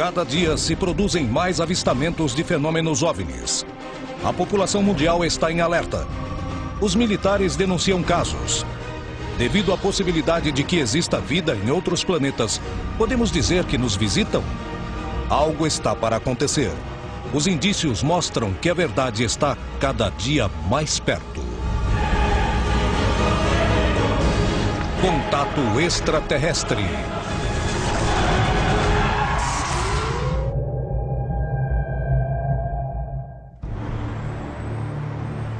cada dia se produzem mais avistamentos de fenômenos OVNIs. A população mundial está em alerta. Os militares denunciam casos. Devido à possibilidade de que exista vida em outros planetas, podemos dizer que nos visitam? Algo está para acontecer. Os indícios mostram que a verdade está cada dia mais perto. Contato extraterrestre.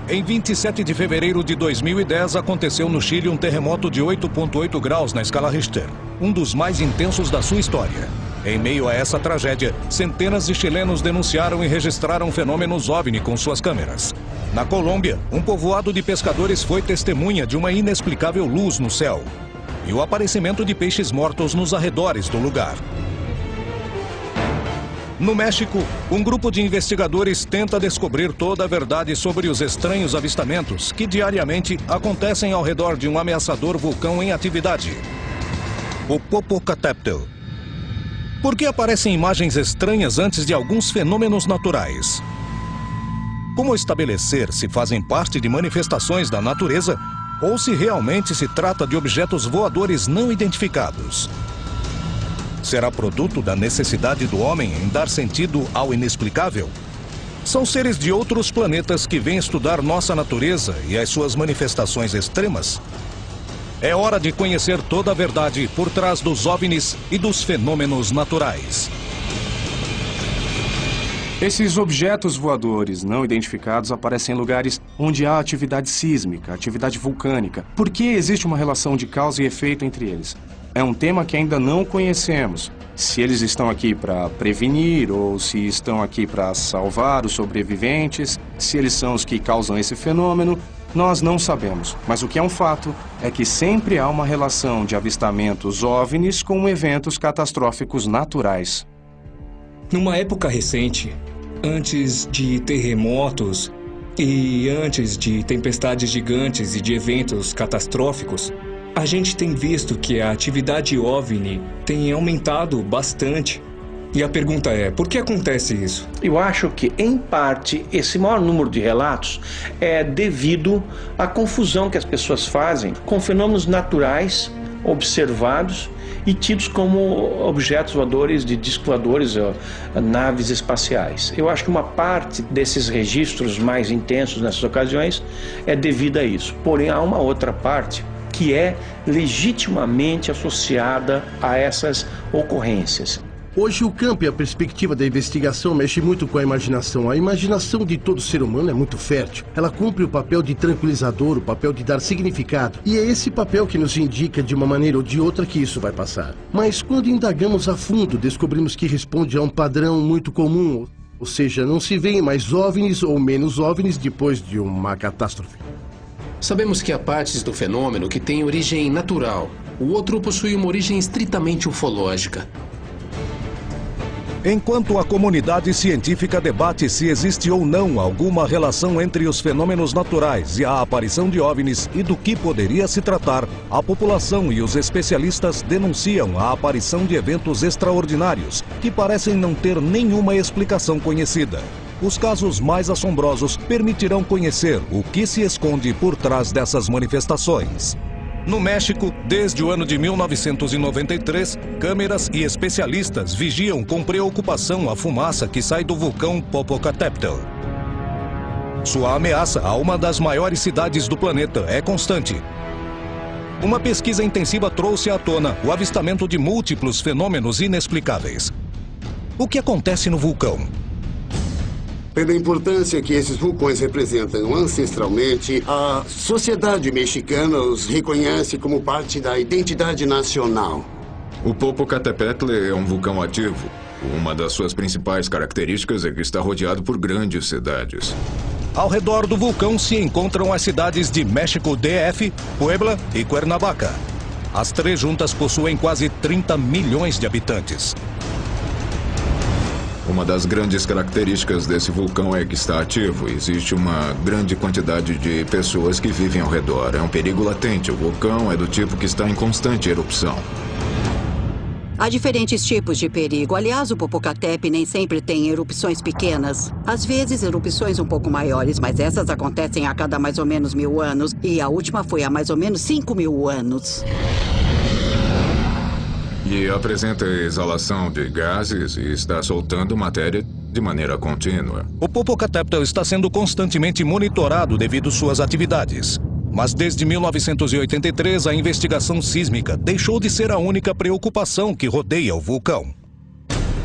Em 27 de fevereiro de 2010, aconteceu no Chile um terremoto de 8,8 graus na escala Richter, um dos mais intensos da sua história. Em meio a essa tragédia, centenas de chilenos denunciaram e registraram fenômenos OVNI com suas câmeras. Na Colômbia, um povoado de pescadores foi testemunha de uma inexplicável luz no céu e o aparecimento de peixes mortos nos arredores do lugar. No México, um grupo de investigadores tenta descobrir toda a verdade sobre os estranhos avistamentos que diariamente acontecem ao redor de um ameaçador vulcão em atividade, o Popocatépetl. Por que aparecem imagens estranhas antes de alguns fenômenos naturais? Como estabelecer se fazem parte de manifestações da natureza ou se realmente se trata de objetos voadores não identificados? Será produto da necessidade do homem em dar sentido ao inexplicável? São seres de outros planetas que vêm estudar nossa natureza e as suas manifestações extremas? É hora de conhecer toda a verdade por trás dos OVNIs e dos fenômenos naturais. Esses objetos voadores não identificados aparecem em lugares onde há atividade sísmica, atividade vulcânica. Por que existe uma relação de causa e efeito entre eles? É um tema que ainda não conhecemos. Se eles estão aqui para prevenir ou se estão aqui para salvar os sobreviventes, se eles são os que causam esse fenômeno, nós não sabemos. Mas o que é um fato é que sempre há uma relação de avistamentos OVNIs com eventos catastróficos naturais. Numa época recente, antes de terremotos e antes de tempestades gigantes e de eventos catastróficos, a gente tem visto que a atividade OVNI tem aumentado bastante. E a pergunta é, por que acontece isso? Eu acho que, em parte, esse maior número de relatos é devido à confusão que as pessoas fazem com fenômenos naturais observados e tidos como objetos voadores, de discos voadores, naves espaciais. Eu acho que uma parte desses registros mais intensos nessas ocasiões é devida a isso. Porém, há uma outra parte que é legitimamente associada a essas ocorrências. Hoje o campo e a perspectiva da investigação mexe muito com a imaginação. A imaginação de todo ser humano é muito fértil. Ela cumpre o papel de tranquilizador, o papel de dar significado. E é esse papel que nos indica de uma maneira ou de outra que isso vai passar. Mas quando indagamos a fundo, descobrimos que responde a um padrão muito comum. Ou seja, não se veem mais OVNIs ou menos OVNIs depois de uma catástrofe. Sabemos que há partes do fenômeno que têm origem natural. O outro possui uma origem estritamente ufológica. Enquanto a comunidade científica debate se existe ou não alguma relação entre os fenômenos naturais e a aparição de OVNIs e do que poderia se tratar, a população e os especialistas denunciam a aparição de eventos extraordinários que parecem não ter nenhuma explicação conhecida. Os casos mais assombrosos permitirão conhecer o que se esconde por trás dessas manifestações. No México, desde o ano de 1993, câmeras e especialistas vigiam com preocupação a fumaça que sai do vulcão Popocatépetl. Sua ameaça a uma das maiores cidades do planeta é constante. Uma pesquisa intensiva trouxe à tona o avistamento de múltiplos fenômenos inexplicáveis. O que acontece no vulcão? Pela importância que esses vulcões representam ancestralmente, a sociedade mexicana os reconhece como parte da identidade nacional. O Popocatépetl é um vulcão ativo. Uma das suas principais características é que está rodeado por grandes cidades. Ao redor do vulcão se encontram as cidades de México DF, Puebla e Cuernavaca. As três juntas possuem quase 30 milhões de habitantes. Uma das grandes características desse vulcão é que está ativo. Existe uma grande quantidade de pessoas que vivem ao redor. É um perigo latente. O vulcão é do tipo que está em constante erupção. Há diferentes tipos de perigo. Aliás, o Popocatépetl nem sempre tem erupções pequenas. Às vezes, erupções um pouco maiores, mas essas acontecem a cada mais ou menos 1000 anos. E a última foi há mais ou menos 5000 anos. E apresenta exalação de gases e está soltando matéria de maneira contínua. O Popocatépetl está sendo constantemente monitorado devido às suas atividades. Mas desde 1983, a investigação sísmica deixou de ser a única preocupação que rodeia o vulcão.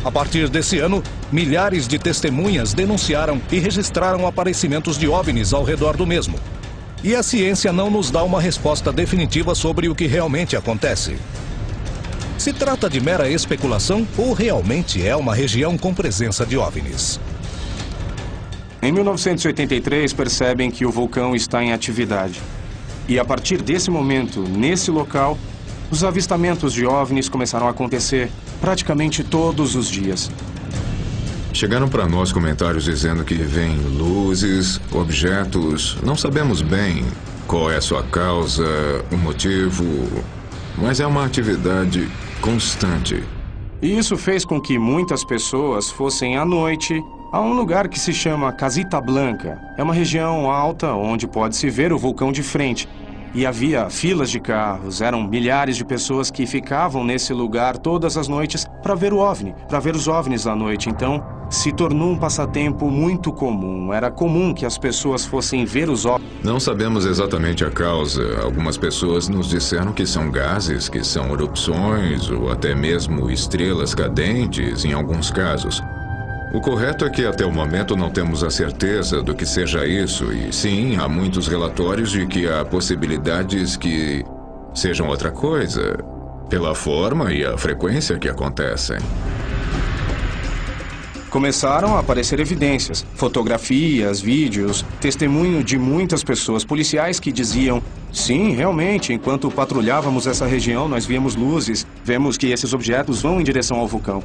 A partir desse ano, milhares de testemunhas denunciaram e registraram aparecimentos de OVNIs ao redor do mesmo. E a ciência não nos dá uma resposta definitiva sobre o que realmente acontece. Se trata de mera especulação ou realmente é uma região com presença de OVNIs? Em 1983, percebem que o vulcão está em atividade. E a partir desse momento, nesse local, os avistamentos de OVNIs começaram a acontecer praticamente todos os dias. Chegaram para nós comentários dizendo que vêm luzes, objetos. Não sabemos bem qual é a sua causa, o motivo, mas é uma atividade constante. E isso fez com que muitas pessoas fossem à noite a um lugar que se chama Casita Blanca. É uma região alta onde pode-se ver o vulcão de frente. E havia filas de carros, eram milhares de pessoas que ficavam nesse lugar todas as noites para ver o OVNI, para ver os OVNIs à noite. Então, se tornou um passatempo muito comum. Era comum que as pessoas fossem ver os OVNIs. Não sabemos exatamente a causa. Algumas pessoas nos disseram que são gases, que são erupções ou até mesmo estrelas cadentes em alguns casos. O correto é que até o momento não temos a certeza do que seja isso, e sim, há muitos relatórios de que há possibilidades que sejam outra coisa, pela forma e a frequência que acontecem. Começaram a aparecer evidências, fotografias, vídeos, testemunho de muitas pessoas, policiais que diziam: sim, realmente, enquanto patrulhávamos essa região, nós víamos luzes, vemos que esses objetos vão em direção ao vulcão.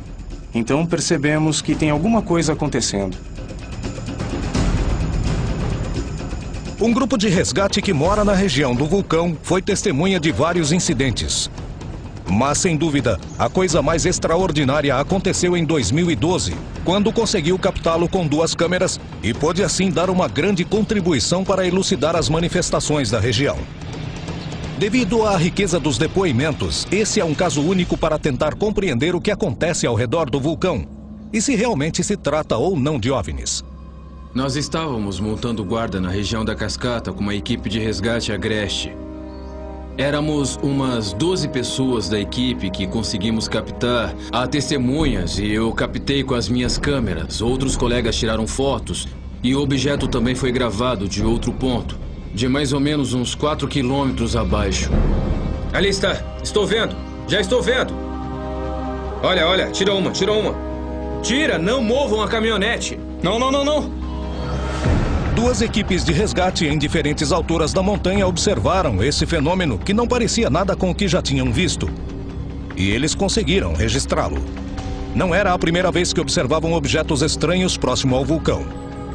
Então percebemos que tem alguma coisa acontecendo. Um grupo de resgate que mora na região do vulcão foi testemunha de vários incidentes. Mas, sem dúvida, a coisa mais extraordinária aconteceu em 2012, quando conseguiu captá-lo com 2 câmeras e pôde assim dar uma grande contribuição para elucidar as manifestações da região. Devido à riqueza dos depoimentos, esse é um caso único para tentar compreender o que acontece ao redor do vulcão e se realmente se trata ou não de OVNIs. Nós estávamos montando guarda na região da cascata com uma equipe de resgate agreste. Éramos umas 12 pessoas da equipe que conseguimos captar. Há testemunhas e eu captei com as minhas câmeras. Outros colegas tiraram fotos e o objeto também foi gravado de outro ponto, de mais ou menos uns 4 quilômetros abaixo. Ali está. Estou vendo. Já estou vendo. Olha, olha. Tira uma, tira uma. Tira, não movam a caminhonete. Não, não, não, não. 2 equipes de resgate em diferentes alturas da montanha observaram esse fenômeno que não parecia nada com o que já tinham visto. E eles conseguiram registrá-lo. Não era a primeira vez que observavam objetos estranhos próximo ao vulcão.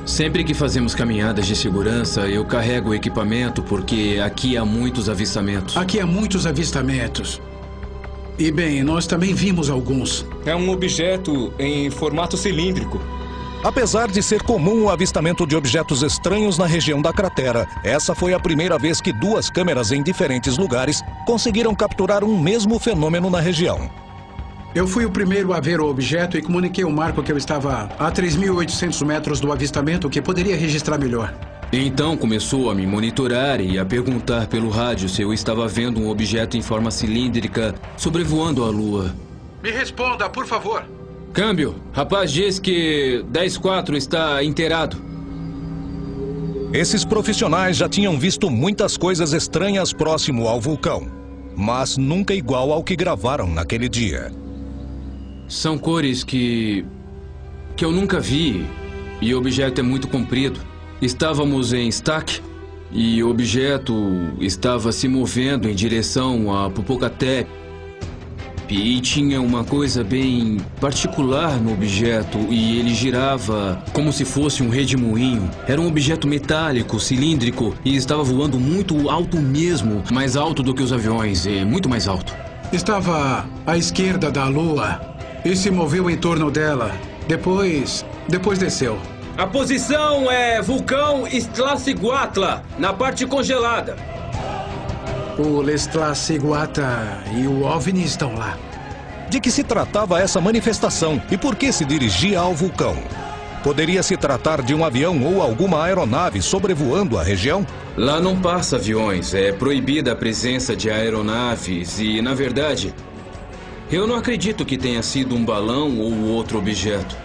Sempre que fazemos caminhadas de segurança, eu carrego o equipamento porque aqui há muitos avistamentos. Aqui há muitos avistamentos. E bem, nós também vimos alguns. É um objeto em formato cilíndrico. Apesar de ser comum o avistamento de objetos estranhos na região da cratera, essa foi a primeira vez que 2 câmeras em diferentes lugares conseguiram capturar um mesmo fenômeno na região. Eu fui o primeiro a ver o objeto e comuniquei ao Marco que eu estava a 3.800 metros do avistamento, que poderia registrar melhor. Então começou a me monitorar e a perguntar pelo rádio se eu estava vendo um objeto em forma cilíndrica sobrevoando a Lua. Me responda, por favor. Câmbio, rapaz diz que 10-4 está inteirado. Esses profissionais já tinham visto muitas coisas estranhas próximo ao vulcão, mas nunca igual ao que gravaram naquele dia. São cores que eu nunca vi e o objeto é muito comprido. Estávamos em Stack e o objeto estava se movendo em direção a Popocatépetl. E tinha uma coisa bem particular no objeto e ele girava como se fosse um redemoinho. Era um objeto metálico, cilíndrico e estava voando muito alto mesmo, mais alto do que os aviões, muito mais alto. Estava à esquerda da Lua e se moveu em torno dela. Depois desceu. A posição é vulcão Iztaccíhuatl, na parte congelada. O Iztaccíhuatl e o OVNI estão lá. De que se tratava essa manifestação e por que se dirigia ao vulcão? Poderia se tratar de um avião ou alguma aeronave sobrevoando a região? Lá não passa aviões, é proibida a presença de aeronaves e, na verdade, eu não acredito que tenha sido um balão ou outro objeto.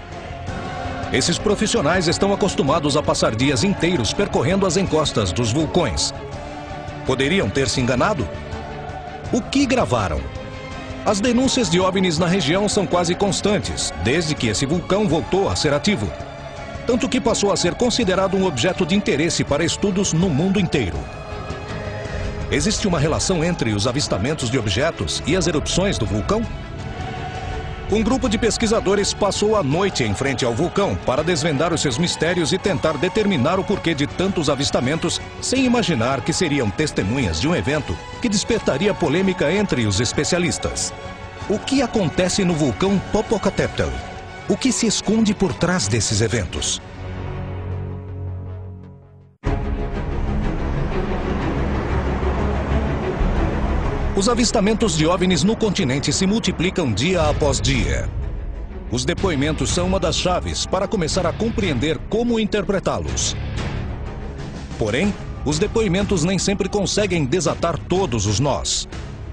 Esses profissionais estão acostumados a passar dias inteiros percorrendo as encostas dos vulcões. Poderiam ter se enganado? O que gravaram? As denúncias de OVNIs na região são quase constantes, desde que esse vulcão voltou a ser ativo. Tanto que passou a ser considerado um objeto de interesse para estudos no mundo inteiro. Existe uma relação entre os avistamentos de objetos e as erupções do vulcão? Um grupo de pesquisadores passou a noite em frente ao vulcão para desvendar os seus mistérios e tentar determinar o porquê de tantos avistamentos, sem imaginar que seriam testemunhas de um evento que despertaria polêmica entre os especialistas. O que acontece no vulcão Popocatépetl? O que se esconde por trás desses eventos? Os avistamentos de OVNIs no continente se multiplicam dia após dia. Os depoimentos são uma das chaves para começar a compreender como interpretá-los. Porém, os depoimentos nem sempre conseguem desatar todos os nós.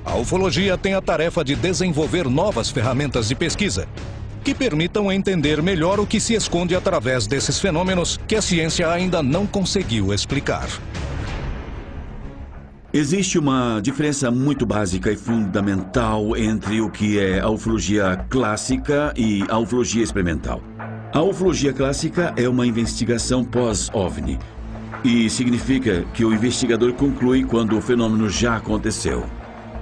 A ufologia tem a tarefa de desenvolver novas ferramentas de pesquisa que permitam entender melhor o que se esconde através desses fenômenos que a ciência ainda não conseguiu explicar. Existe uma diferença muito básica e fundamental entre o que é a ufologia clássica e a ufologia experimental. A ufologia clássica é uma investigação pós-OVNI e significa que o investigador conclui quando o fenômeno já aconteceu.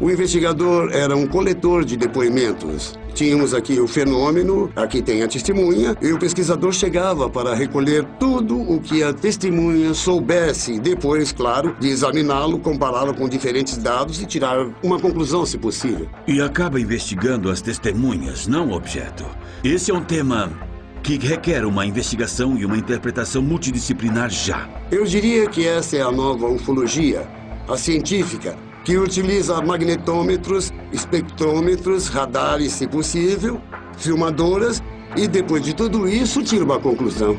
O investigador era um coletor de depoimentos. Tínhamos aqui o fenômeno, aqui tem a testemunha, e o pesquisador chegava para recolher tudo o que a testemunha soubesse, depois, claro, de examiná-lo, compará-lo com diferentes dados e tirar uma conclusão, se possível. E acaba investigando as testemunhas, não o objeto. Esse é um tema que requer uma investigação e uma interpretação multidisciplinar já. Eu diria que essa é a nova ufologia, a científica, que utiliza magnetômetros, espectrômetros, radares, se possível, filmadoras, e depois de tudo isso, tira uma conclusão.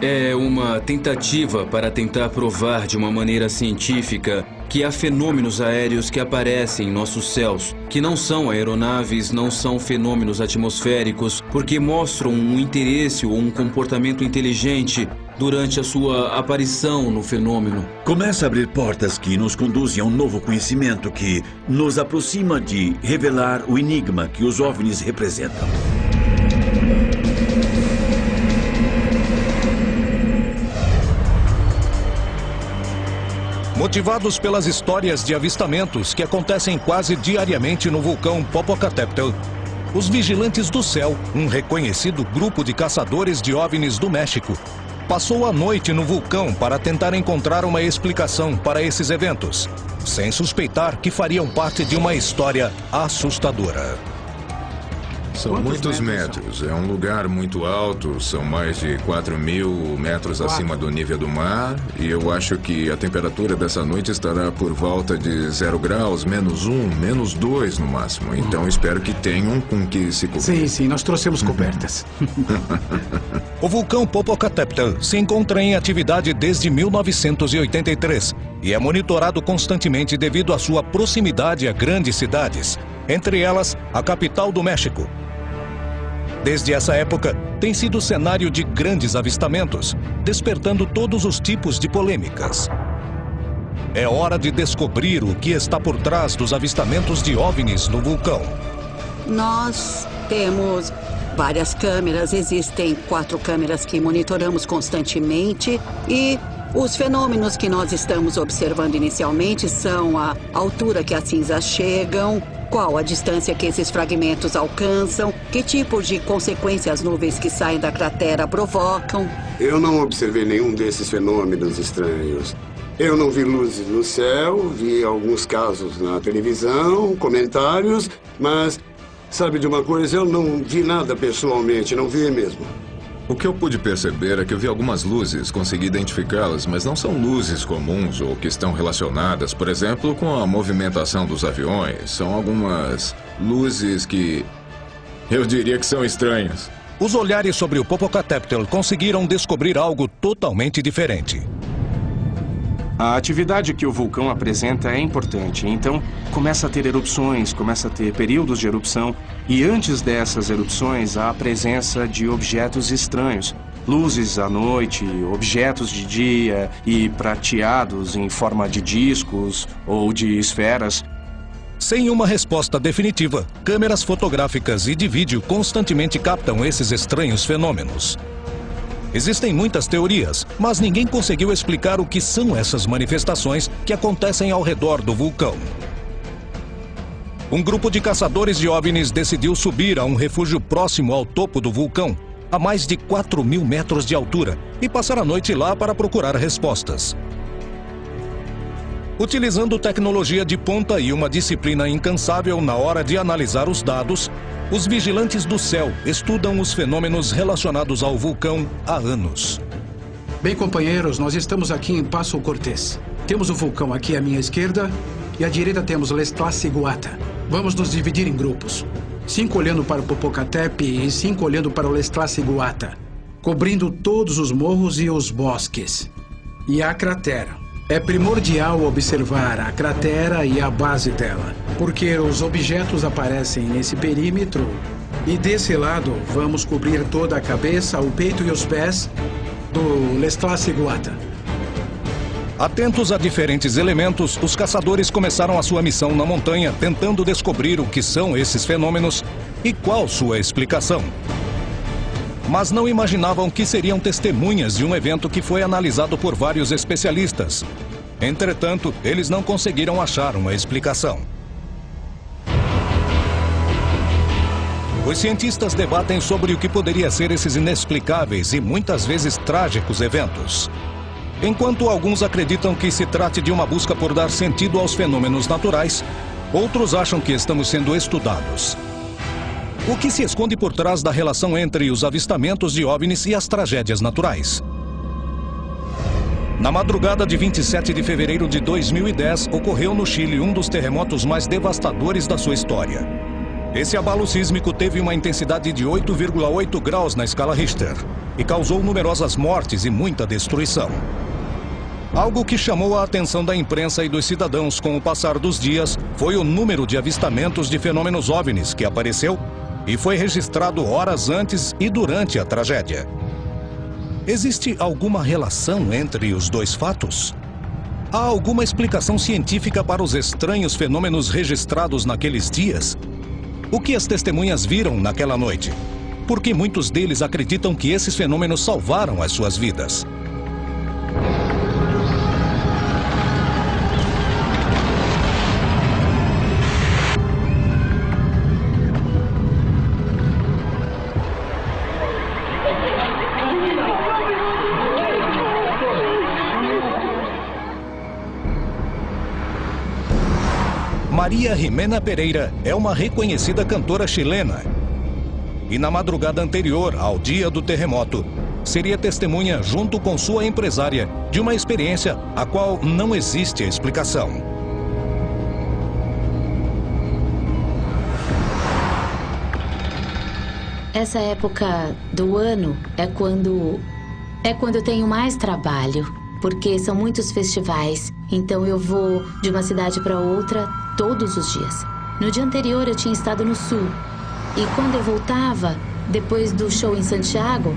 É uma tentativa para tentar provar de uma maneira científica que há fenômenos aéreos que aparecem em nossos céus, que não são aeronaves, não são fenômenos atmosféricos, porque mostram um interesse ou um comportamento inteligente durante a sua aparição no fenômeno. Começa a abrir portas que nos conduzem a um novo conhecimento que nos aproxima de revelar o enigma que os OVNIs representam. Motivados pelas histórias de avistamentos que acontecem quase diariamente no vulcão Popocatépetl, os Vigilantes do Céu, um reconhecido grupo de caçadores de OVNIs do México, passou a noite no vulcão para tentar encontrar uma explicação para esses eventos, sem suspeitar que fariam parte de uma história assustadora. São muitos metros. É um lugar muito alto, são mais de 4.000 metros acima do nível do mar. E eu acho que a temperatura dessa noite estará por volta de 0 graus, -1, -2 no máximo. Então espero que tenham com que se cobrir. Sim, nós trouxemos cobertas. O vulcão Popocatépetl se encontra em atividade desde 1983 e é monitorado constantemente devido à sua proximidade a grandes cidades, entre elas a capital do México. Desde essa época, tem sido cenário de grandes avistamentos, despertando todos os tipos de polêmicas. É hora de descobrir o que está por trás dos avistamentos de OVNIs no vulcão. Nós temos várias câmeras, existem 4 câmeras que monitoramos constantemente e os fenômenos que nós estamos observando inicialmente são a altura que as cinzas chegam, qual a distância que esses fragmentos alcançam, que tipo de consequência as nuvens que saem da cratera provocam. Eu não observei nenhum desses fenômenos estranhos. Eu não vi luzes no céu, vi alguns casos na televisão, comentários, mas sabe de uma coisa? Eu não vi nada pessoalmente, não vi mesmo. O que eu pude perceber é que eu vi algumas luzes, consegui identificá-las, mas não são luzes comuns ou que estão relacionadas, por exemplo, com a movimentação dos aviões. São algumas luzes que eu diria que são estranhas. Os olhares sobre o Popocatépetl conseguiram descobrir algo totalmente diferente. A atividade que o vulcão apresenta é importante, então começa a ter erupções, começa a ter períodos de erupção, e antes dessas erupções há a presença de objetos estranhos. Luzes à noite, objetos de dia e prateados em forma de discos ou de esferas. Sem uma resposta definitiva, câmeras fotográficas e de vídeo constantemente captam esses estranhos fenômenos. Existem muitas teorias, mas ninguém conseguiu explicar o que são essas manifestações que acontecem ao redor do vulcão. Um grupo de caçadores de OVNIs decidiu subir a um refúgio próximo ao topo do vulcão, a mais de 4.000 metros de altura, e passar a noite lá para procurar respostas. Utilizando tecnologia de ponta e uma disciplina incansável na hora de analisar os dados, os vigilantes do céu estudam os fenômenos relacionados ao vulcão há anos. Bem, companheiros, nós estamos aqui em Passo Cortés. Temos o vulcão aqui à minha esquerda e à direita temos Lestla-Siguata. Vamos nos dividir em grupos. 5 olhando para o Popocatépetl e 5 olhando para o Lestla-Siguata, cobrindo todos os morros e os bosques. E a cratera. É primordial observar a cratera e a base dela, porque os objetos aparecem nesse perímetro e desse lado vamos cobrir toda a cabeça, o peito e os pés do Lestla-Siguata. Atentos a diferentes elementos, os caçadores começaram a sua missão na montanha, tentando descobrir o que são esses fenômenos e qual sua explicação. Mas não imaginavam que seriam testemunhas de um evento que foi analisado por vários especialistas. Entretanto, eles não conseguiram achar uma explicação. Os cientistas debatem sobre o que poderia ser esses inexplicáveis e muitas vezes trágicos eventos. Enquanto alguns acreditam que se trate de uma busca por dar sentido aos fenômenos naturais, outros acham que estamos sendo estudados. O que se esconde por trás da relação entre os avistamentos de OVNIs e as tragédias naturais? Na madrugada de 27 de fevereiro de 2010, ocorreu no Chile um dos terremotos mais devastadores da sua história. Esse abalo sísmico teve uma intensidade de 8,8 graus na escala Richter e causou numerosas mortes e muita destruição. Algo que chamou a atenção da imprensa e dos cidadãos com o passar dos dias foi o número de avistamentos de fenômenos OVNIs que apareceu e foi registrado horas antes e durante a tragédia. Existe alguma relação entre os dois fatos? Há alguma explicação científica para os estranhos fenômenos registrados naqueles dias? O que as testemunhas viram naquela noite? Por que muitos deles acreditam que esses fenômenos salvaram as suas vidas? Maria Jimena Pereira é uma reconhecida cantora chilena. E na madrugada anterior ao dia do terremoto, seria testemunha, junto com sua empresária, de uma experiência a qual não existe explicação. Essa época do ano é quando eu tenho mais trabalho, porque são muitos festivais. Então eu vou de uma cidade para outra todos os dias. No dia anterior eu tinha estado no sul. E quando eu voltava, depois do show em Santiago,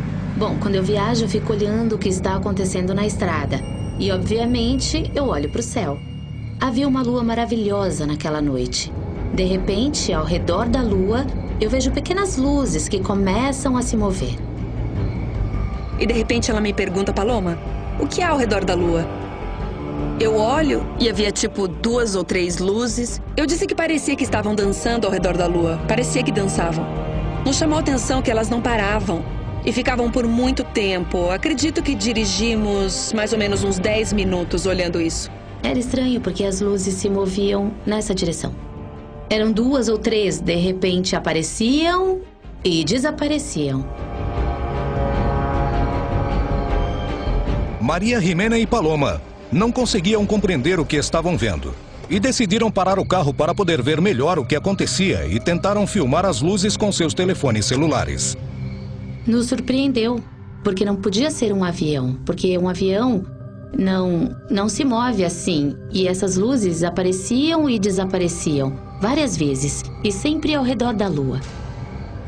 quando eu viajo eu fico olhando o que está acontecendo na estrada. E obviamente eu olho para o céu. Havia uma lua maravilhosa naquela noite. De repente, ao redor da lua, eu vejo pequenas luzes que começam a se mover. E de repente ela me pergunta, Paloma, o que há ao redor da lua? Eu olho e havia tipo 2 ou 3 luzes. Eu disse que parecia que estavam dançando ao redor da lua. Parecia que dançavam. Nos chamou a atenção que elas não paravam. e ficavam por muito tempo. Acredito que dirigimos mais ou menos uns 10 minutos olhando isso. Era estranho porque as luzes se moviam nessa direção. Eram 2 ou 3, de repente apareciam e desapareciam. Maria Jimena e Paloma não conseguiam compreender o que estavam vendo e decidiram parar o carro para poder ver melhor o que acontecia e tentaram filmar as luzes com seus telefones celulares. Nos surpreendeu, porque não podia ser um avião, porque um avião não se move assim. E essas luzes apareciam e desapareciam várias vezes, e sempre ao redor da Lua.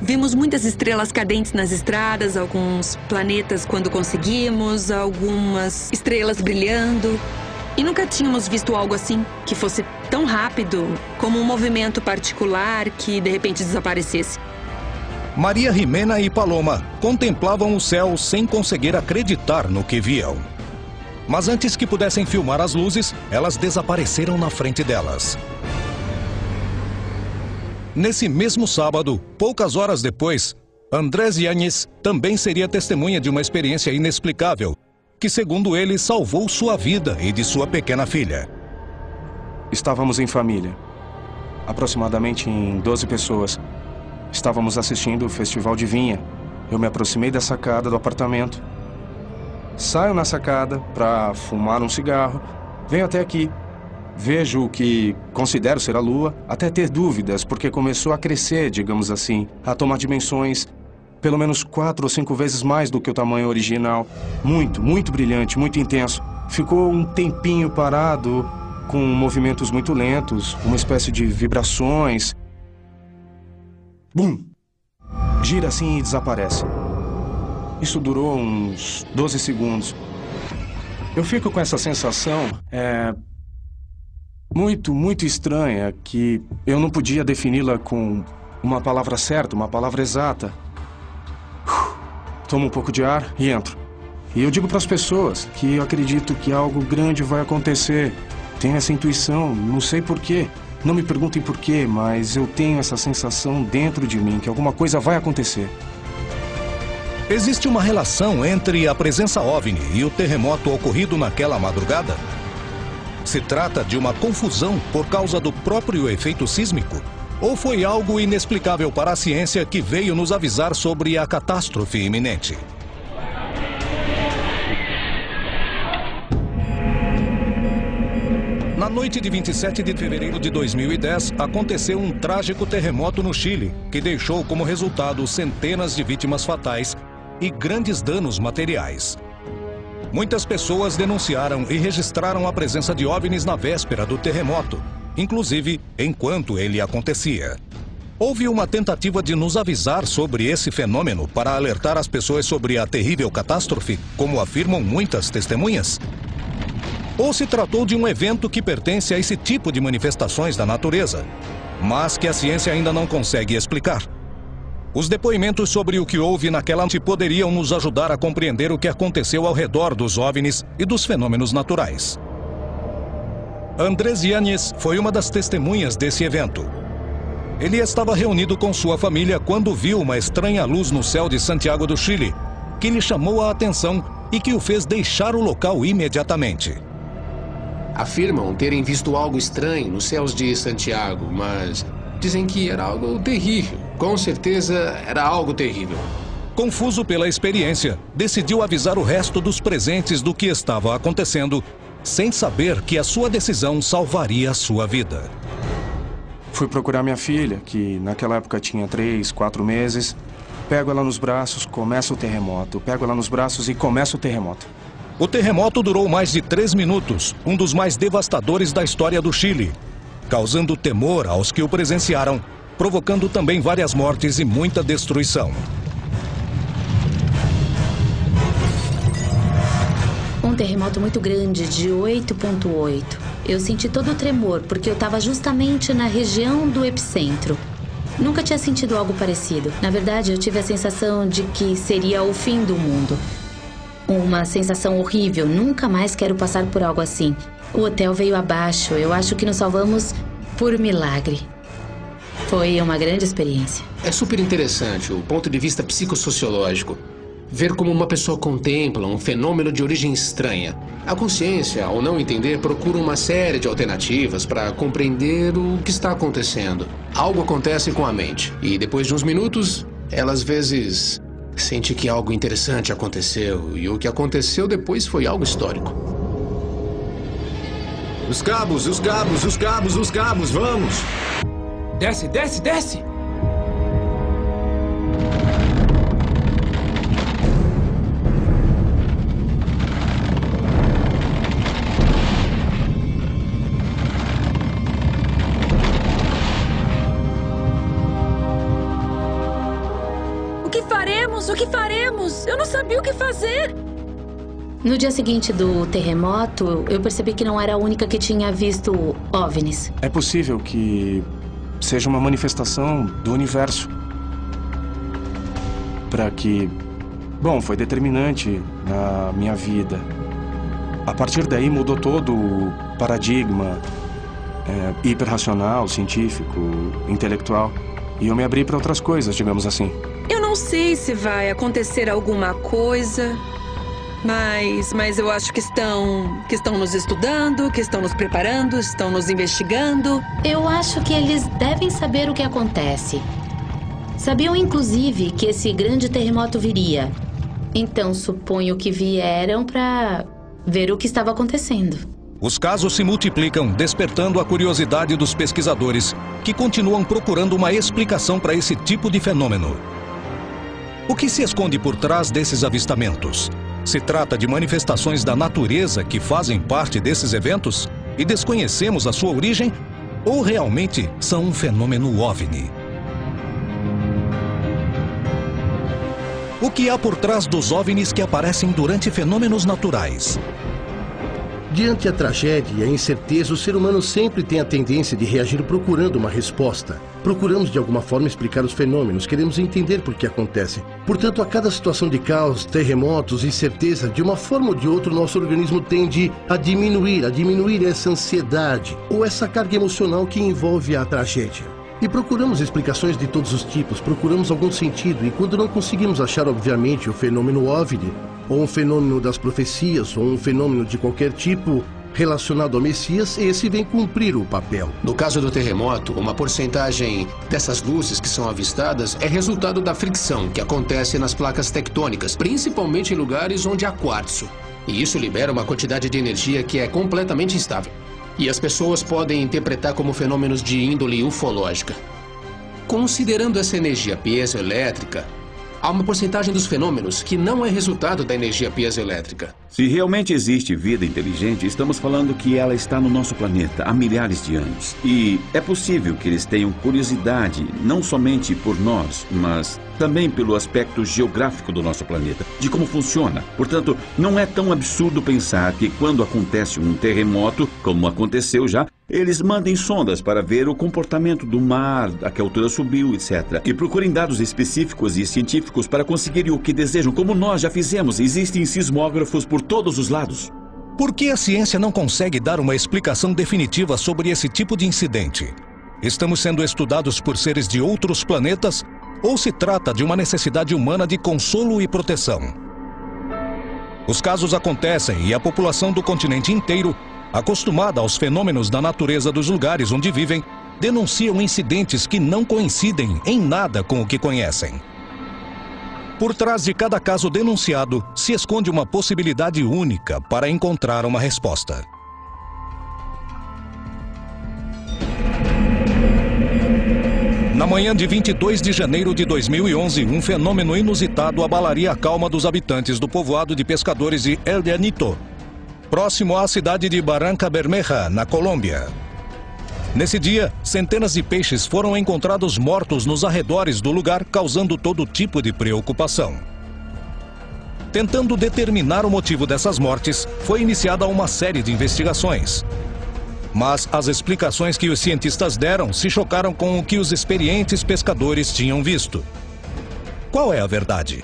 Vimos muitas estrelas cadentes nas estradas, alguns planetas quando conseguimos, algumas estrelas brilhando. E nunca tínhamos visto algo assim, que fosse tão rápido, como um movimento particular que de repente desaparecesse. Maria Jimena e Paloma contemplavam o céu sem conseguir acreditar no que viam. Mas antes que pudessem filmar as luzes, elas desapareceram na frente delas. Nesse mesmo sábado, poucas horas depois, Andrés Yáñez também seria testemunha de uma experiência inexplicável, que, segundo ele, salvou sua vida e de sua pequena filha. Estávamos em família, aproximadamente em 12 pessoas. Estávamos assistindo o Festival de Vinha. Eu me aproximei da sacada do apartamento. Saio na sacada para fumar um cigarro. Venho até aqui. Vejo o que considero ser a Lua, até ter dúvidas, porque começou a crescer, digamos assim, a tomar dimensões pelo menos 4 ou 5 vezes mais do que o tamanho original. Muito, muito brilhante, muito intenso. Ficou um tempinho parado, com movimentos muito lentos, uma espécie de vibrações. Bum! Gira assim e desaparece. Isso durou uns 12 segundos. Eu fico com essa sensação, muito estranha, que eu não podia defini-la com uma palavra certa, uma palavra exata. Tomo um pouco de ar e entro. E eu digo para as pessoas que eu acredito que algo grande vai acontecer. Tenho essa intuição, não sei porquê. Não me perguntem porquê, mas eu tenho essa sensação dentro de mim que alguma coisa vai acontecer. Existe uma relação entre a presença OVNI e o terremoto ocorrido naquela madrugada? Se trata de uma confusão por causa do próprio efeito sísmico? Ou foi algo inexplicável para a ciência que veio nos avisar sobre a catástrofe iminente? Na noite de 27 de fevereiro de 2010, aconteceu um trágico terremoto no Chile, que deixou como resultado centenas de vítimas fatais e grandes danos materiais. Muitas pessoas denunciaram e registraram a presença de OVNIs na véspera do terremoto, inclusive enquanto ele acontecia. Houve uma tentativa de nos avisar sobre esse fenômeno para alertar as pessoas sobre a terrível catástrofe, como afirmam muitas testemunhas? Ou se tratou de um evento que pertence a esse tipo de manifestações da natureza, mas que a ciência ainda não consegue explicar? Os depoimentos sobre o que houve naquela noite poderiam nos ajudar a compreender o que aconteceu ao redor dos OVNIs e dos fenômenos naturais. Andrés Yáñez foi uma das testemunhas desse evento. Ele estava reunido com sua família quando viu uma estranha luz no céu de Santiago do Chile, que lhe chamou a atenção e que o fez deixar o local imediatamente. Afirmam terem visto algo estranho nos céus de Santiago, mas dizem que era algo terrível. Com certeza era algo terrível. Confuso pela experiência, decidiu avisar o resto dos presentes do que estava acontecendo, sem saber que a sua decisão salvaria a sua vida. Fui procurar minha filha, que naquela época tinha 3, 4 meses. Pego ela nos braços, começa o terremoto. Pego ela nos braços e começa o terremoto. O terremoto durou mais de 3 minutos, um dos mais devastadores da história do Chile, causando temor aos que o presenciaram, provocando também várias mortes e muita destruição. Um terremoto muito grande, de 8,8. Eu senti todo o tremor, porque eu estava justamente na região do epicentro. Nunca tinha sentido algo parecido. Na verdade, eu tive a sensação de que seria o fim do mundo. Uma sensação horrível. Nunca mais quero passar por algo assim. O hotel veio abaixo. Eu acho que nos salvamos por milagre. Foi uma grande experiência. É super interessante o ponto de vista psicossociológico. Ver como uma pessoa contempla um fenômeno de origem estranha. A consciência, ao não entender, procura uma série de alternativas para compreender o que está acontecendo. Algo acontece com a mente e depois de uns minutos, ela às vezes sente que algo interessante aconteceu e o que aconteceu depois foi algo histórico. Os cabos, os cabos, os cabos, os cabos, vamos! Desce, desce, desce! O que faremos? Eu não sabia o que fazer. No dia seguinte do terremoto, eu percebi que não era a única que tinha visto OVNIs. É possível que seja uma manifestação do universo. Para que... Bom, foi determinante na minha vida. A partir daí mudou todo o paradigma hiperracional, científico, intelectual. E eu me abri para outras coisas, digamos assim. Eu não sei se vai acontecer alguma coisa, mas eu acho que estão nos estudando, que estão nos preparando, estão nos investigando. Eu acho que eles devem saber o que acontece. Sabiam, inclusive, que esse grande terremoto viria. Então, suponho que vieram para ver o que estava acontecendo. Os casos se multiplicam, despertando a curiosidade dos pesquisadores, que continuam procurando uma explicação para esse tipo de fenômeno. O que se esconde por trás desses avistamentos? Se trata de manifestações da natureza que fazem parte desses eventos e desconhecemos a sua origem? Ou realmente são um fenômeno OVNI? O que há por trás dos OVNIs que aparecem durante fenômenos naturais? Diante a tragédia e a incerteza, o ser humano sempre tem a tendência de reagir procurando uma resposta. Procuramos de alguma forma explicar os fenômenos, queremos entender por que acontecem. Portanto, a cada situação de caos, terremotos, incerteza, de uma forma ou de outra, o nosso organismo tende a diminuir essa ansiedade ou essa carga emocional que envolve a tragédia. E procuramos explicações de todos os tipos, procuramos algum sentido, e quando não conseguimos achar, obviamente, o fenômeno OVNI, ou um fenômeno das profecias, ou um fenômeno de qualquer tipo relacionado ao Messias, esse vem cumprir o papel. No caso do terremoto, uma porcentagem dessas luzes que são avistadas é resultado da fricção que acontece nas placas tectônicas, principalmente em lugares onde há quartzo. E isso libera uma quantidade de energia que é completamente instável. E as pessoas podem interpretar como fenômenos de índole ufológica. Considerando essa energia piezoelétrica, há uma porcentagem dos fenômenos que não é resultado da energia piezoelétrica. Se realmente existe vida inteligente, estamos falando que ela está no nosso planeta há milhares de anos. E é possível que eles tenham curiosidade, não somente por nós, mas também pelo aspecto geográfico do nosso planeta, de como funciona. Portanto, não é tão absurdo pensar que quando acontece um terremoto, como aconteceu já, eles mandem sondas para ver o comportamento do mar, a que altura subiu, etc. E procurem dados específicos e científicos para conseguirem o que desejam, como nós já fizemos. Existem sismógrafos por todos os lados. Por que a ciência não consegue dar uma explicação definitiva sobre esse tipo de incidente? Estamos sendo estudados por seres de outros planetas? Ou se trata de uma necessidade humana de consolo e proteção? Os casos acontecem e a população do continente inteiro, acostumada aos fenômenos da natureza dos lugares onde vivem, denunciam incidentes que não coincidem em nada com o que conhecem. Por trás de cada caso denunciado, se esconde uma possibilidade única para encontrar uma resposta. Na manhã de 22 de janeiro de 2011, um fenômeno inusitado abalaria a calma dos habitantes do povoado de pescadores de El Llanito, próximo à cidade de Barranca Bermeja, na Colômbia. Nesse dia, centenas de peixes foram encontrados mortos nos arredores do lugar, causando todo tipo de preocupação. Tentando determinar o motivo dessas mortes, foi iniciada uma série de investigações. Mas as explicações que os cientistas deram se chocaram com o que os experientes pescadores tinham visto. Qual é a verdade?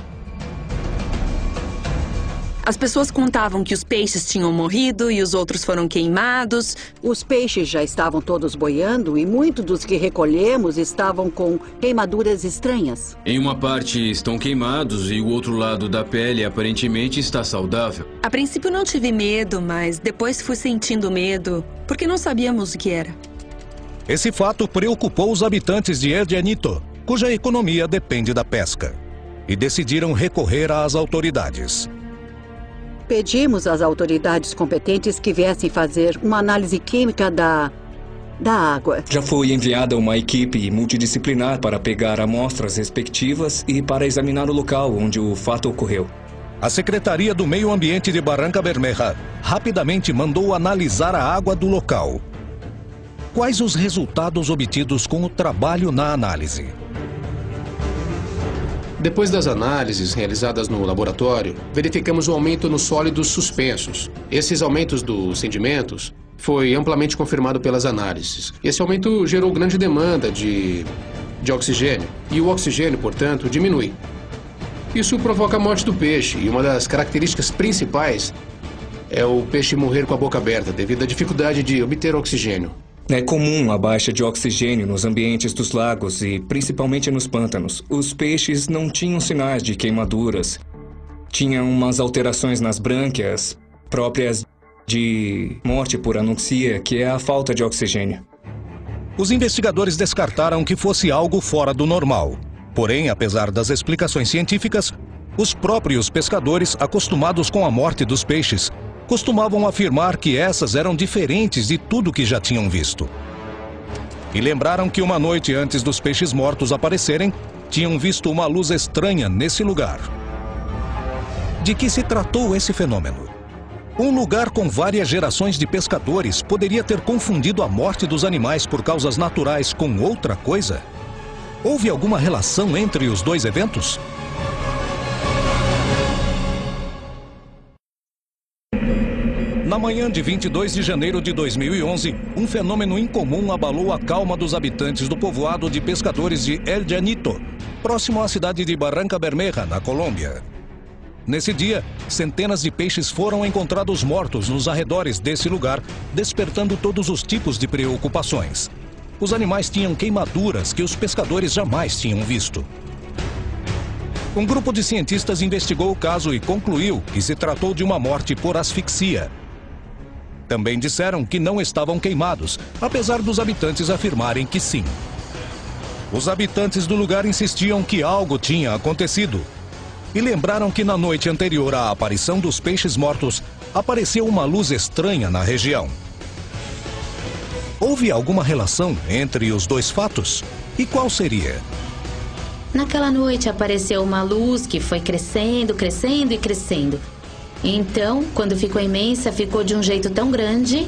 As pessoas contavam que os peixes tinham morrido e os outros foram queimados. Os peixes já estavam todos boiando e muitos dos que recolhemos estavam com queimaduras estranhas. Em uma parte estão queimados e o outro lado da pele aparentemente está saudável. A princípio não tive medo, mas depois fui sentindo medo, porque não sabíamos o que era. Esse fato preocupou os habitantes de El Llanito, cuja economia depende da pesca, e decidiram recorrer às autoridades. Pedimos às autoridades competentes que viessem fazer uma análise química da água. Já foi enviada uma equipe multidisciplinar para pegar amostras respectivas e para examinar o local onde o fato ocorreu. A Secretaria do Meio Ambiente de Barranca Bermeja rapidamente mandou analisar a água do local. Quais os resultados obtidos com o trabalho na análise? Depois das análises realizadas no laboratório, verificamos um aumento nos sólidos suspensos. Esses aumentos dos sedimentos foi amplamente confirmado pelas análises. Esse aumento gerou grande demanda de oxigênio, e o oxigênio, portanto, diminui. Isso provoca a morte do peixe, e uma das características principais é o peixe morrer com a boca aberta, devido à dificuldade de obter oxigênio. É comum a baixa de oxigênio nos ambientes dos lagos e principalmente nos pântanos. Os peixes não tinham sinais de queimaduras. Tinham umas alterações nas brânquias próprias de morte por anoxia, que é a falta de oxigênio. Os investigadores descartaram que fosse algo fora do normal. Porém, apesar das explicações científicas, os próprios pescadores, acostumados com a morte dos peixes, costumavam afirmar que essas eram diferentes de tudo que já tinham visto. E lembraram que uma noite antes dos peixes mortos aparecerem, tinham visto uma luz estranha nesse lugar. De que se tratou esse fenômeno? Um lugar com várias gerações de pescadores poderia ter confundido a morte dos animais por causas naturais com outra coisa? Houve alguma relação entre os dois eventos? Na manhã de 22 de janeiro de 2011, um fenômeno incomum abalou a calma dos habitantes do povoado de pescadores de El Llanito, próximo à cidade de Barranca Bermeja, na Colômbia. Nesse dia, centenas de peixes foram encontrados mortos nos arredores desse lugar, despertando todos os tipos de preocupações. Os animais tinham queimaduras que os pescadores jamais tinham visto. Um grupo de cientistas investigou o caso e concluiu que se tratou de uma morte por asfixia. Também disseram que não estavam queimados, apesar dos habitantes afirmarem que sim. Os habitantes do lugar insistiam que algo tinha acontecido e lembraram que na noite anterior à aparição dos peixes mortos, apareceu uma luz estranha na região. Houve alguma relação entre os dois fatos? E qual seria? Naquela noite apareceu uma luz que foi crescendo, crescendo e crescendo. Então, quando ficou imensa, ficou de um jeito tão grande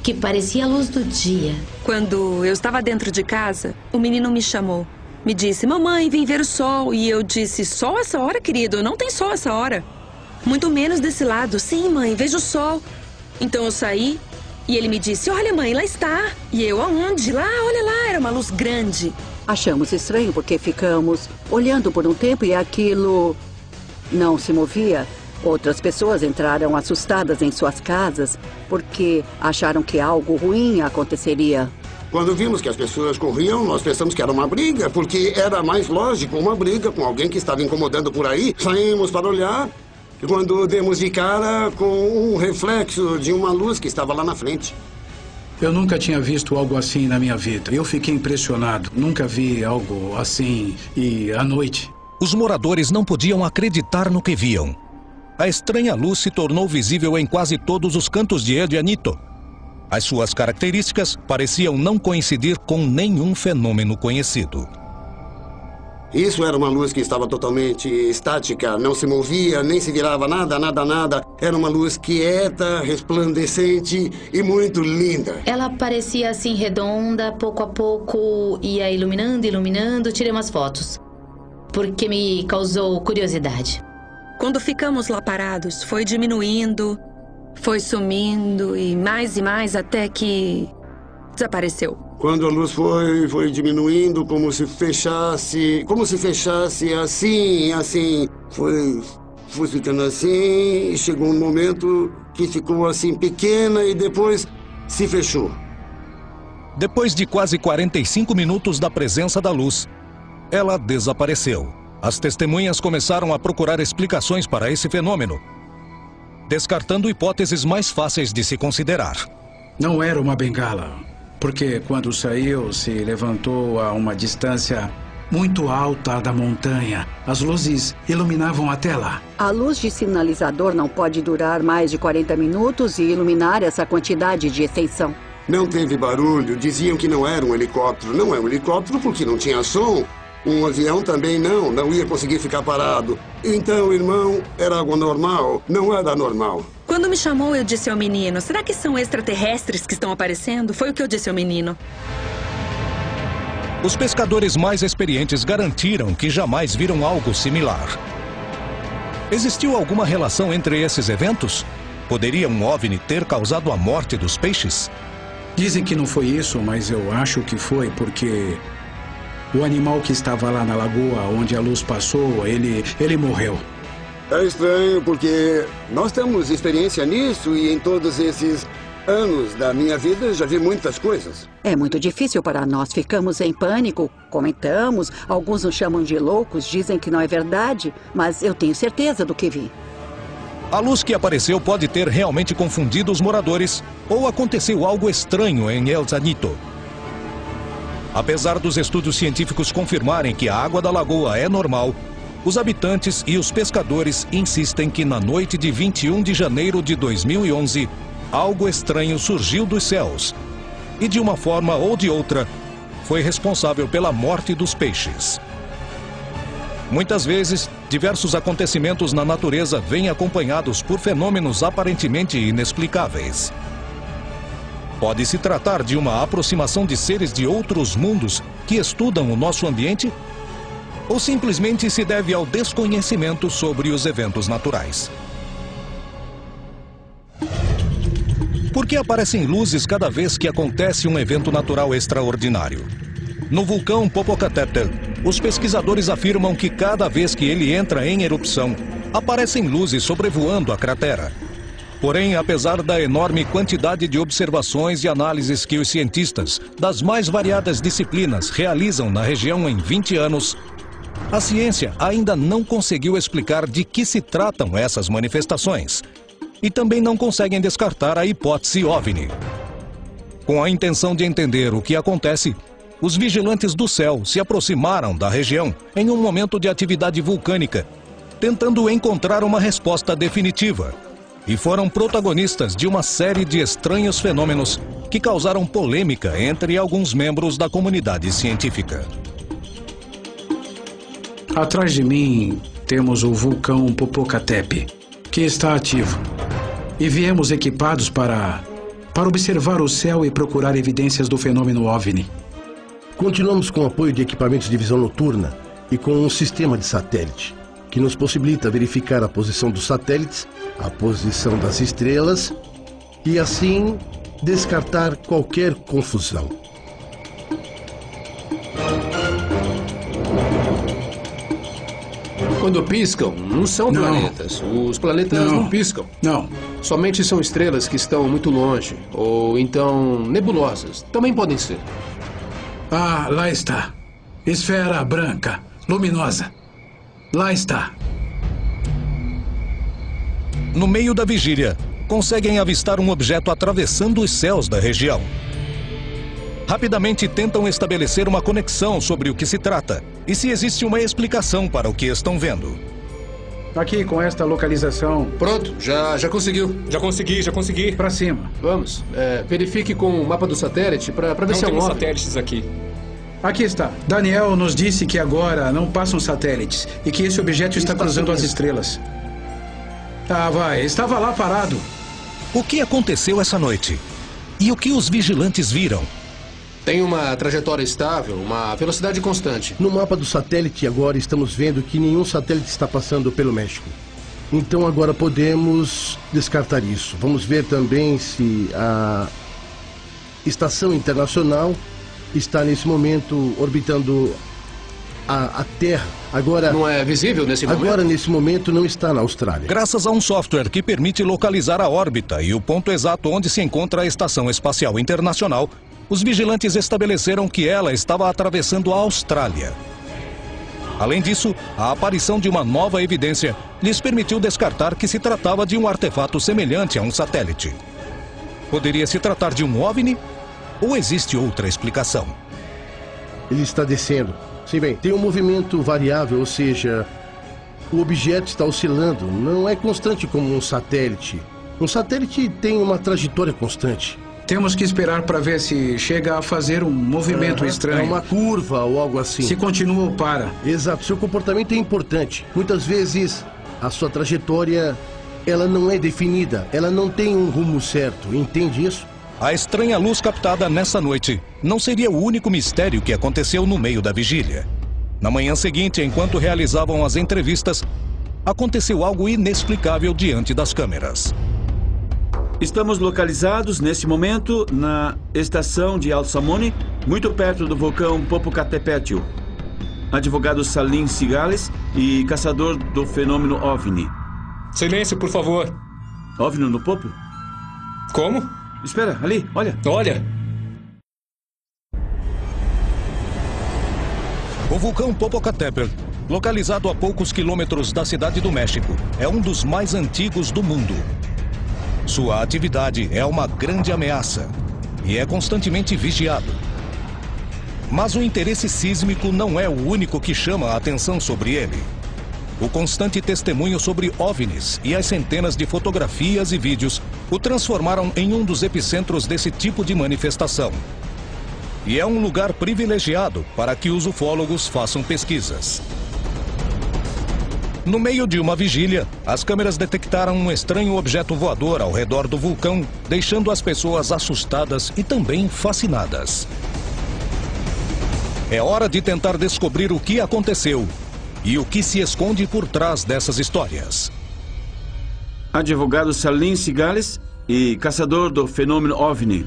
que parecia a luz do dia. Quando eu estava dentro de casa, o menino me chamou. Me disse, mamãe, vem ver o sol. E eu disse, sol essa hora, querido? Não tem sol essa hora. Muito menos desse lado. Sim, mãe, vejo o sol. Então eu saí e ele me disse, olha, mãe, lá está. E eu, aonde? Lá, olha lá, era uma luz grande. Achamos estranho porque ficamos olhando por um tempo e aquilo não se movia. Outras pessoas entraram assustadas em suas casas porque acharam que algo ruim aconteceria. Quando vimos que as pessoas corriam, nós pensamos que era uma briga, porque era mais lógico uma briga com alguém que estava incomodando por aí. Saímos para olhar e quando demos de cara com um reflexo de uma luz que estava lá na frente. Eu nunca tinha visto algo assim na minha vida. Eu fiquei impressionado. Nunca vi algo assim e à noite. Os moradores não podiam acreditar no que viam. A estranha luz se tornou visível em quase todos os cantos de El Llanito. As suas características pareciam não coincidir com nenhum fenômeno conhecido. Isso era uma luz que estava totalmente estática, não se movia, nem se virava nada, nada, nada. Era uma luz quieta, resplandecente e muito linda. Ela parecia assim redonda, pouco a pouco ia iluminando, iluminando. Tirei umas fotos, porque me causou curiosidade. Quando ficamos lá parados, foi diminuindo, foi sumindo e mais até que desapareceu. Quando a luz foi diminuindo, como se fechasse assim. foi ficando assim, e chegou um momento que ficou assim pequena e depois se fechou. Depois de quase 45 minutos da presença da luz, ela desapareceu. As testemunhas começaram a procurar explicações para esse fenômeno, descartando hipóteses mais fáceis de se considerar. Não era uma bengala, porque quando saiu, se levantou a uma distância muito alta da montanha. As luzes iluminavam até lá. A luz de sinalizador não pode durar mais de 40 minutos e iluminar essa quantidade de extensão. Não teve barulho, diziam que não era um helicóptero. Não é um helicóptero porque não tinha som. Um avião também não ia conseguir ficar parado. Então, irmão, era algo normal, não era normal. Quando me chamou, eu disse ao menino, será que são extraterrestres que estão aparecendo? Foi o que eu disse ao menino. Os pescadores mais experientes garantiram que jamais viram algo similar. Existiu alguma relação entre esses eventos? Poderia um OVNI ter causado a morte dos peixes? Dizem que não foi isso, mas eu acho que foi porque o animal que estava lá na lagoa onde a luz passou, ele morreu. É estranho porque nós temos experiência nisso e em todos esses anos da minha vida já vi muitas coisas. É muito difícil para nós. Ficamos em pânico, comentamos, alguns nos chamam de loucos, dizem que não é verdade, mas eu tenho certeza do que vi. A luz que apareceu pode ter realmente confundido os moradores ou aconteceu algo estranho em El Zanito. Apesar dos estudos científicos confirmarem que a água da lagoa é normal, os habitantes e os pescadores insistem que na noite de 21 de janeiro de 2011, algo estranho surgiu dos céus e, de uma forma ou de outra, foi responsável pela morte dos peixes. Muitas vezes, diversos acontecimentos na natureza vêm acompanhados por fenômenos aparentemente inexplicáveis. Pode se tratar de uma aproximação de seres de outros mundos que estudam o nosso ambiente? Ou simplesmente se deve ao desconhecimento sobre os eventos naturais? Por que aparecem luzes cada vez que acontece um evento natural extraordinário? No vulcão Popocatépetl, os pesquisadores afirmam que cada vez que ele entra em erupção, aparecem luzes sobrevoando a cratera. Porém, apesar da enorme quantidade de observações e análises que os cientistas das mais variadas disciplinas realizam na região em 20 anos, a ciência ainda não conseguiu explicar de que se tratam essas manifestações. E também não conseguem descartar a hipótese OVNI. Com a intenção de entender o que acontece, os vigilantes do céu se aproximaram da região em um momento de atividade vulcânica, tentando encontrar uma resposta definitiva. E foram protagonistas de uma série de estranhos fenômenos que causaram polêmica entre alguns membros da comunidade científica. Atrás de mim temos o vulcão Popocatépetl, que está ativo. E viemos equipados para observar o céu e procurar evidências do fenômeno OVNI. Continuamos com o apoio de equipamentos de visão noturna e com um sistema de satélite, que nos possibilita verificar a posição dos satélites, a posição das estrelas e, assim, descartar qualquer confusão. Quando piscam, não são planetas. Os planetas não piscam. Não. Somente são estrelas que estão muito longe. Ou então nebulosas. Também podem ser. Ah, lá está. Esfera branca, luminosa. Lá está. No meio da vigília, conseguem avistar um objeto atravessando os céus da região. Rapidamente tentam estabelecer uma conexão sobre o que se trata e se existe uma explicação para o que estão vendo. Aqui, com esta localização... Pronto, já conseguiu. Já consegui. Pra cima. Vamos. Verifique com o mapa do satélite para ver se é um temos satélites aqui. Aqui está. Daniel nos disse que agora não passam satélites e que esse objeto está cruzando as estrelas. Ah, vai. Estava lá parado. O que aconteceu essa noite? E o que os vigilantes viram? Tem uma trajetória estável, uma velocidade constante. No mapa do satélite agora estamos vendo que nenhum satélite está passando pelo México. Então agora podemos descartar isso. Vamos ver também se a Estação Internacional está nesse momento orbitando a Terra. Agora... Não é visível nesse momento? Agora, nesse momento, não está na Austrália. Graças a um software que permite localizar a órbita e o ponto exato onde se encontra a Estação Espacial Internacional, os vigilantes estabeleceram que ela estava atravessando a Austrália. Além disso, a aparição de uma nova evidência lhes permitiu descartar que se tratava de um artefato semelhante a um satélite. Poderia se tratar de um OVNI ou existe outra explicação? Ele está descendo. Sim, bem, tem um movimento variável, ou seja, o objeto está oscilando, não é constante como um satélite. Um satélite tem uma trajetória constante. Temos que esperar para ver se chega a fazer um movimento estranho. É uma curva ou algo assim. Se continua ou para. Exato, seu comportamento é importante. Muitas vezes, a sua trajetória, ela não é definida, ela não tem um rumo certo, entende isso? A estranha luz captada nessa noite não seria o único mistério que aconteceu no meio da vigília. Na manhã seguinte, enquanto realizavam as entrevistas, aconteceu algo inexplicável diante das câmeras. Estamos localizados, nesse momento, na estação de Alsamone, muito perto do vulcão Popocatépetl. Advogado Salim Cigales e caçador do fenômeno OVNI. Silêncio, por favor. OVNI no Popo? Como? Espera, ali, olha. Olha. O vulcão Popocatépetl, localizado a poucos quilômetros da cidade do México, é um dos mais antigos do mundo. Sua atividade é uma grande ameaça e é constantemente vigiado. Mas o interesse sísmico não é o único que chama a atenção sobre ele. O constante testemunho sobre OVNIs e as centenas de fotografias e vídeos o transformaram em um dos epicentros desse tipo de manifestação. E é um lugar privilegiado para que os ufólogos façam pesquisas. No meio de uma vigília, as câmeras detectaram um estranho objeto voador ao redor do vulcão, deixando as pessoas assustadas e também fascinadas. É hora de tentar descobrir o que aconteceu e o que se esconde por trás dessas histórias. Advogado Salim Cigales e caçador do fenômeno OVNI.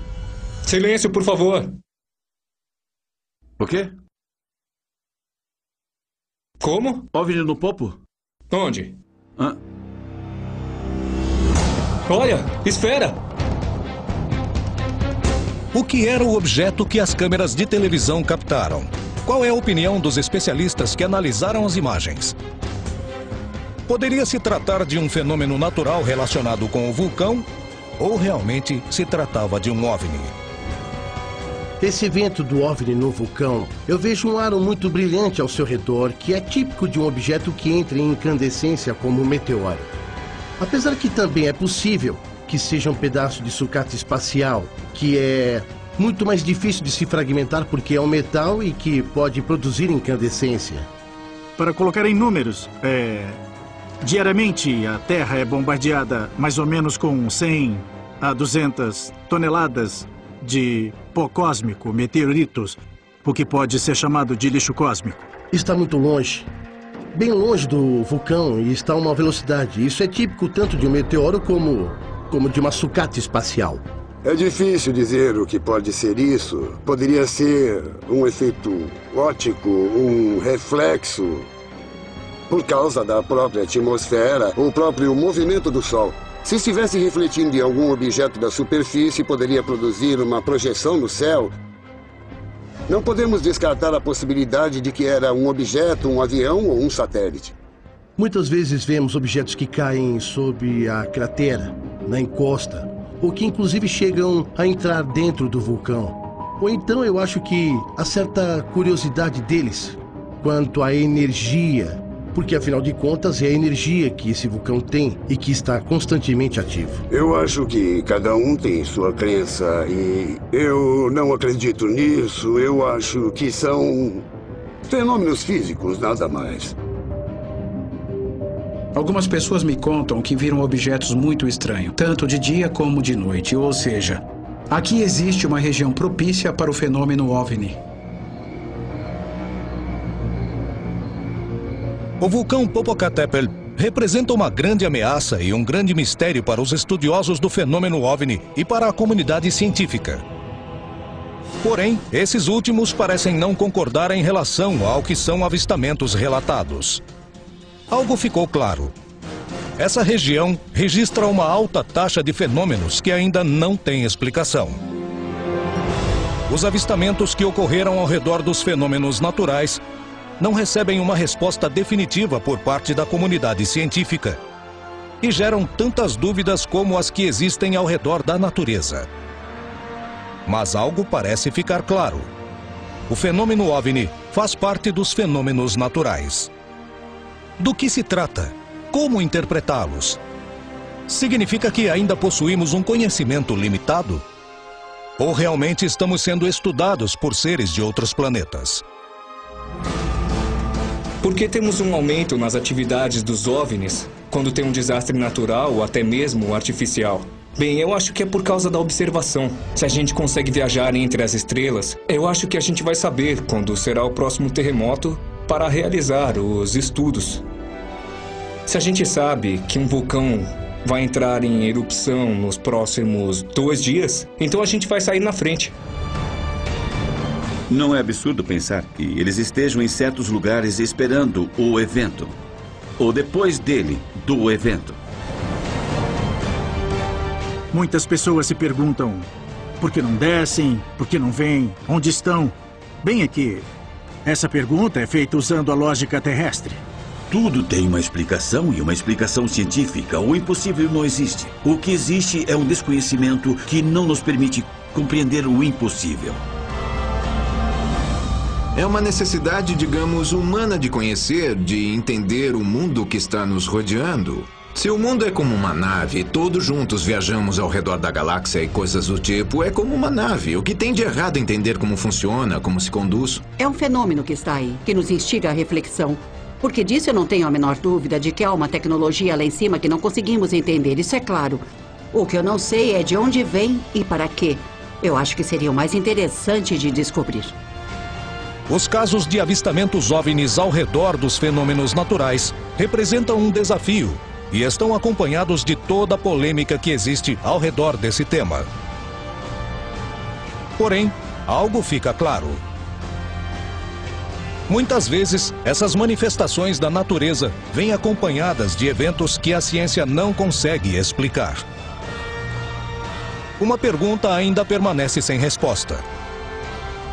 Silêncio, por favor. O quê? Como? OVNI no Popo? Onde? Olha, esfera! O que era o objeto que as câmeras de televisão captaram? Qual é a opinião dos especialistas que analisaram as imagens? Poderia se tratar de um fenômeno natural relacionado com o vulcão? Ou realmente se tratava de um OVNI? Esse evento do OVNI no vulcão, eu vejo um aro muito brilhante ao seu redor, que é típico de um objeto que entra em incandescência como um meteoro. Apesar que também é possível que seja um pedaço de sucata espacial, que é muito mais difícil de se fragmentar porque é um metal e que pode produzir incandescência. Para colocar em números, diariamente a Terra é bombardeada mais ou menos com 100 a 200 toneladas de pó cósmico, meteoritos, o que pode ser chamado de lixo cósmico. Está muito longe, bem longe do vulcão e está a uma velocidade. Isso é típico tanto de um meteoro como de uma sucata espacial. É difícil dizer o que pode ser isso. Poderia ser um efeito óptico, um reflexo, por causa da própria atmosfera, o próprio movimento do Sol. Se estivesse refletindo em algum objeto da superfície, poderia produzir uma projeção no céu. Não podemos descartar a possibilidade de que era um objeto, um avião ou um satélite. Muitas vezes vemos objetos que caem sob a cratera, na encosta, ou que inclusive chegam a entrar dentro do vulcão. Ou então eu acho que há certa curiosidade deles quanto à energia, porque afinal de contas é a energia que esse vulcão tem e que está constantemente ativo. Eu acho que cada um tem sua crença e eu não acredito nisso. Eu acho que são fenômenos físicos, nada mais. Algumas pessoas me contam que viram objetos muito estranhos, tanto de dia como de noite. Ou seja, aqui existe uma região propícia para o fenômeno OVNI. O vulcão Popocatépetl representa uma grande ameaça e um grande mistério para os estudiosos do fenômeno OVNI e para a comunidade científica. Porém, esses últimos parecem não concordar em relação ao que são avistamentos relatados. Algo ficou claro. Essa região registra uma alta taxa de fenômenos que ainda não têm explicação. Os avistamentos que ocorreram ao redor dos fenômenos naturais não recebem uma resposta definitiva por parte da comunidade científica e geram tantas dúvidas como as que existem ao redor da natureza. Mas algo parece ficar claro. O fenômeno OVNI faz parte dos fenômenos naturais. Do que se trata? Como interpretá-los? Significa que ainda possuímos um conhecimento limitado? Ou realmente estamos sendo estudados por seres de outros planetas? Por que temos um aumento nas atividades dos OVNIs quando tem um desastre natural ou até mesmo artificial? Bem, eu acho que é por causa da observação. Se a gente consegue viajar entre as estrelas, eu acho que a gente vai saber quando será o próximo terremoto para realizar os estudos. Se a gente sabe que um vulcão vai entrar em erupção nos próximos 2 dias, então a gente vai sair na frente. Não é absurdo pensar que eles estejam em certos lugares esperando o evento, ou depois dele, do evento. Muitas pessoas se perguntam por que não descem, por que não vêm, onde estão. Bem aqui, essa pergunta é feita usando a lógica terrestre. Tudo tem uma explicação e uma explicação científica. O impossível não existe. O que existe é um desconhecimento que não nos permite compreender o impossível. É uma necessidade, digamos, humana de conhecer, de entender o mundo que está nos rodeando. Se o mundo é como uma nave, todos juntos viajamos ao redor da galáxia e coisas do tipo, é como uma nave. O que tem de errado entender como funciona, como se conduz? É um fenômeno que está aí, que nos instiga à reflexão. Porque disso eu não tenho a menor dúvida de que há uma tecnologia lá em cima que não conseguimos entender, isso é claro. O que eu não sei é de onde vem e para quê. Eu acho que seria o mais interessante de descobrir. Os casos de avistamentos OVNIs ao redor dos fenômenos naturais representam um desafio e estão acompanhados de toda a polêmica que existe ao redor desse tema. Porém, algo fica claro. Muitas vezes, essas manifestações da natureza vêm acompanhadas de eventos que a ciência não consegue explicar. Uma pergunta ainda permanece sem resposta.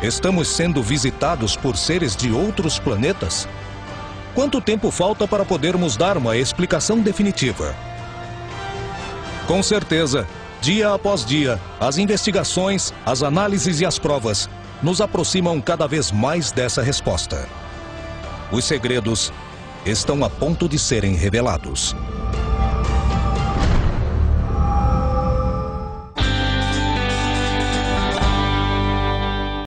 Estamos sendo visitados por seres de outros planetas? Quanto tempo falta para podermos dar uma explicação definitiva? Com certeza, dia após dia, as investigações, as análises e as provas nos aproximam cada vez mais dessa resposta. Os segredos estão a ponto de serem revelados.